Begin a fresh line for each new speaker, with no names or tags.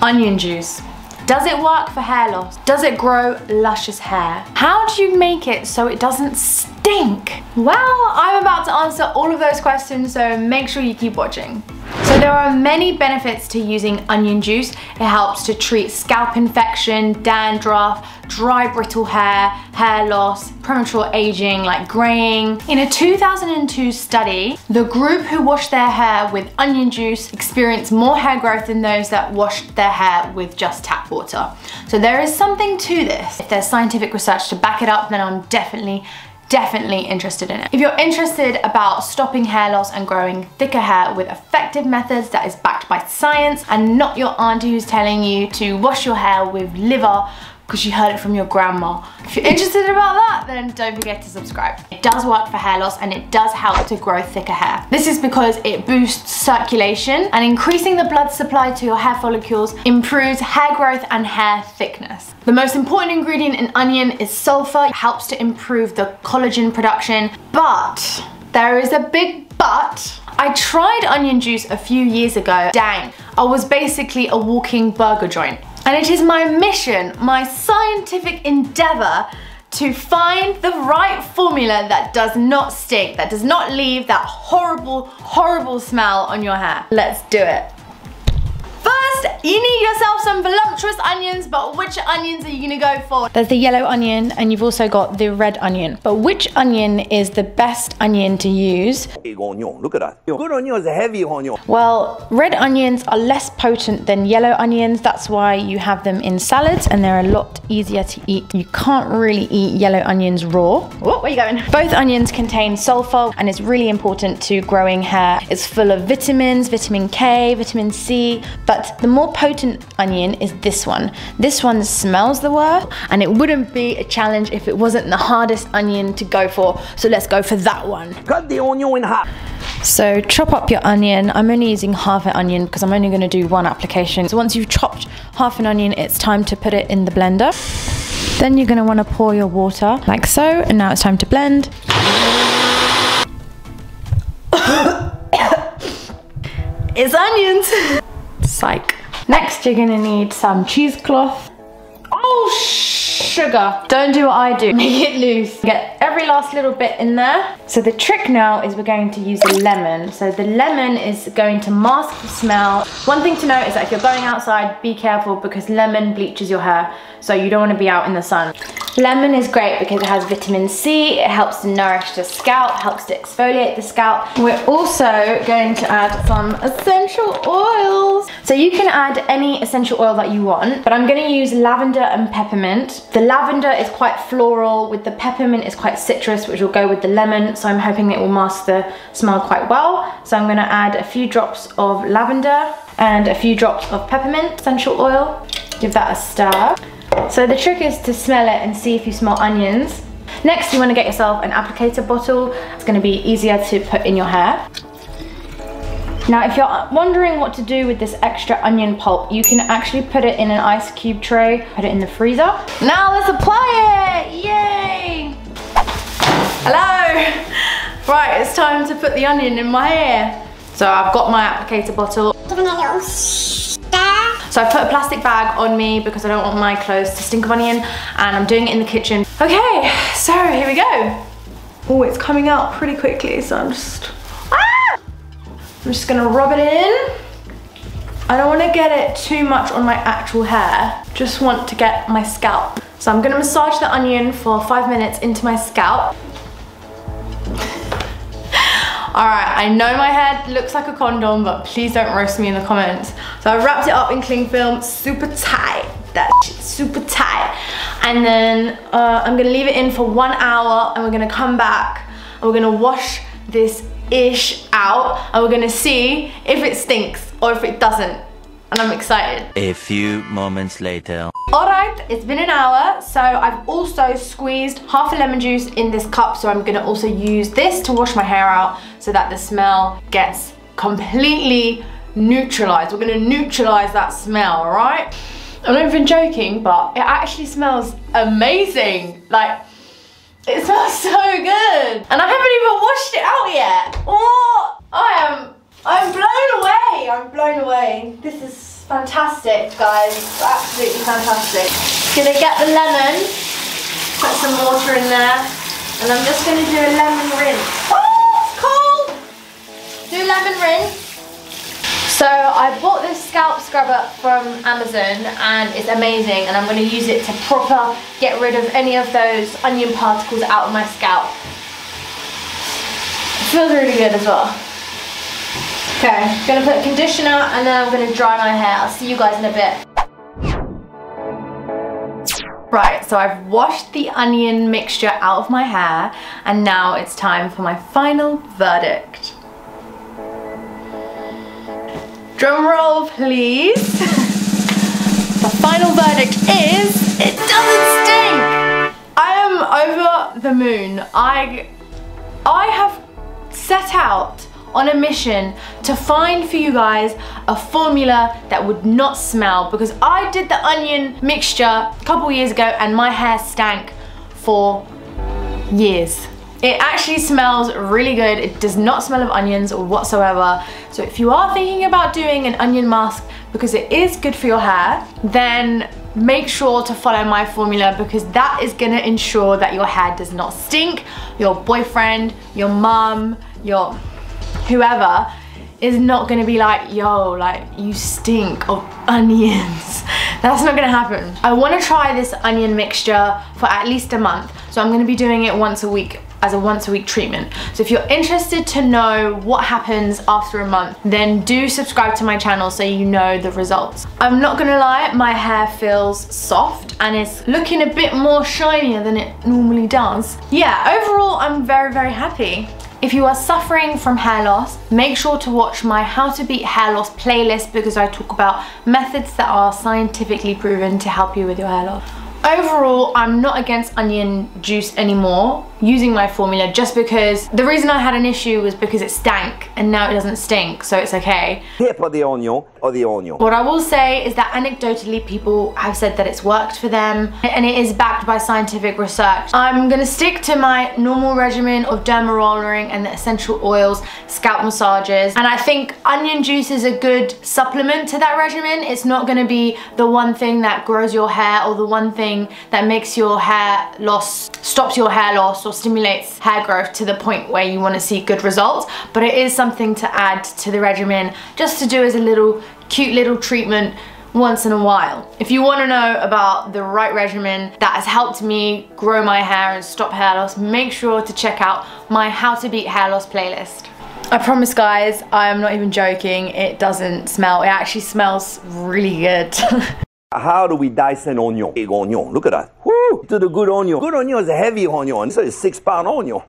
Onion juice. Does it work for hair loss? Does it grow luscious hair? How do you make it so it doesn't stink? Well, I'm about to answer all of those questions, so make sure you keep watching. So there are many benefits to using onion juice. It helps to treat scalp infection, dandruff, dry brittle hair, hair loss, premature aging like graying. In a 2002 study, the group who washed their hair with onion juice experienced more hair growth than those that washed their hair with just tap water. So there is something to this. If there's scientific research to back it up, then I'm definitely interested in it. If you're interested about stopping hair loss and growing thicker hair with effective methods that is backed by science and not your auntie who's telling you to wash your hair with liver because you heard it from your grandma. If you're interested about that, then don't forget to subscribe. It does work for hair loss and it does help to grow thicker hair. This is because it boosts circulation and increasing the blood supply to your hair follicles improves hair growth and hair thickness. The most important ingredient in onion is sulfur. It helps to improve the collagen production, but there is a big but. I tried onion juice a few years ago. Dang, I was basically a walking burger joint. And it is my mission, my scientific endeavor, to find the right formula that does not stink, that does not leave that horrible, horrible smell on your hair. Let's do it. First, you need yourself some voluptuous onions, but which onions are you gonna go for? There's the yellow onion and you've also got the red onion. But which onion is the best onion to use?
Big onion, look at that. Good onion is a heavy onion.
Well, red onions are less potent than yellow onions. That's why you have them in salads and they're a lot easier to eat. You can't really eat yellow onions raw. Oh, where are you going? Both onions contain sulfur and it's really important to growing hair. It's full of vitamins, vitamin K, vitamin C, but the more potent onion is this one. This one smells the worst and it wouldn't be a challenge if it wasn't the hardest onion to go for. So let's go for that one.
Cut the onion in half.
So chop up your onion. I'm only using half an onion because I'm only going to do one application. So once you've chopped half an onion, it's time to put it in the blender. Then you're going to want to pour your water like so, and now it's time to blend. It's onions! Psych. Next you're going to need some cheesecloth. Oh, sugar. Don't do what I do. Make it loose. Get every last little bit in there. So the trick now is we're going to use a lemon. So the lemon is going to mask the smell. One thing to note is that if you're going outside, be careful because lemon bleaches your hair. So you don't want to be out in the sun. Lemon is great because it has vitamin C. It helps to nourish the scalp, helps to exfoliate the scalp. We're also going to add some essential oils. So you can add any essential oil that you want, but I'm going to use lavender and peppermint. The lavender is quite floral, with the peppermint is quite citrus, which will go with the lemon. So I'm hoping it will mask the smell quite well. So I'm going to add a few drops of lavender and a few drops of peppermint essential oil. Give that a stir. So the trick is to smell it and see if you smell onions. Next, you want to get yourself an applicator bottle. It's going to be easier to put in your hair. Now, if you're wondering what to do with this extra onion pulp, you can actually put it in an ice cube tray, put it in the freezer. Now let's apply it! Yay! Hello! Right, it's time to put the onion in my hair. So I've got my applicator bottle. So I put a plastic bag on me because I don't want my clothes to stink of onion, and I'm doing it in the kitchen. Okay, so here we go. Oh, it's coming out pretty quickly, so I'm just gonna rub it in. I don't want to get it too much on my actual hair, just want to get my scalp. So I'm gonna massage the onion for 5 minutes into my scalp. Alright, I know my head looks like a condom, but please don't roast me in the comments. So I wrapped it up in cling film, super tight. That shit's super tight. And then I'm gonna leave it in for 1 hour, and we're gonna come back and we're gonna wash this ish out, and we're gonna see if it stinks or if it doesn't. And I'm excited.
A few moments later.
Alright, it's been an hour, so I've also squeezed half a lemon juice in this cup, so I'm gonna also use this to wash my hair out so that the smell gets completely neutralized. We're gonna neutralize that smell, alright? I'm not even joking, but it actually smells amazing. Like, it smells so good. And I haven't even washed it out yet. Oh, I'm blown away. I'm blown away. This is fantastic, guys. It's absolutely fantastic. Gonna get the lemon, put some water in there, and I'm just gonna do a lemon rinse. Oh, it's cold! Do lemon rinse. So I bought this scalp scrubber from Amazon and it's amazing, and I'm going to use it to proper get rid of any of those onion particles out of my scalp. It feels really good as well. Okay, I'm going to put conditioner and then I'm going to dry my hair. I'll see you guys in a bit. Right, so I've washed the onion mixture out of my hair and now it's time for my final verdict. Drum roll, please. The final verdict is, it doesn't stink. I am over the moon. I have set out on a mission to find for you guys a formula that would not smell, because I did the onion mixture a couple years ago and my hair stank for years. It actually smells really good. It does not smell of onions whatsoever. So if you are thinking about doing an onion mask because it is good for your hair, then make sure to follow my formula, because that is gonna ensure that your hair does not stink. Your boyfriend, your mum, your whoever is not gonna be like, yo, like, you stink of onions. That's not gonna happen. I wanna try this onion mixture for at least a month. So I'm gonna be doing it once a week as a once-a-week treatment. So if you're interested to know what happens after a month, then do subscribe to my channel so you know the results. I'm not gonna lie, my hair feels soft and it's looking a bit more shinier than it normally does. Yeah, overall, I'm very, very happy. If you are suffering from hair loss, make sure to watch my How to Beat Hair Loss playlist, because I talk about methods that are scientifically proven to help you with your hair loss. Overall, I'm not against onion juice anymore, using my formula, just because the reason I had an issue was because it stank and now it doesn't stink, so it's okay.
Tip of the onion or the onion.
What I will say is that anecdotally people have said that it's worked for them and it is backed by scientific research. I'm gonna stick to my normal regimen of derma rollering and the essential oils, scalp massages, and I think onion juice is a good supplement to that regimen. It's not gonna be the one thing that grows your hair or the one thing that makes your hair loss, stops your hair loss or stimulates hair growth to the point where you want to see good results, but it is something to add to the regimen, just to do as a little cute little treatment once in a while. If you want to know about the right regimen that has helped me grow my hair and stop hair loss, make sure to check out my How to Beat Hair Loss playlist. I promise guys, I am not even joking, it doesn't smell, it actually smells really good.
How do we dice an onion? Big onion, look at that. Woo! To the good onion. Good onion is a heavy onion. This is a 6-pound onion.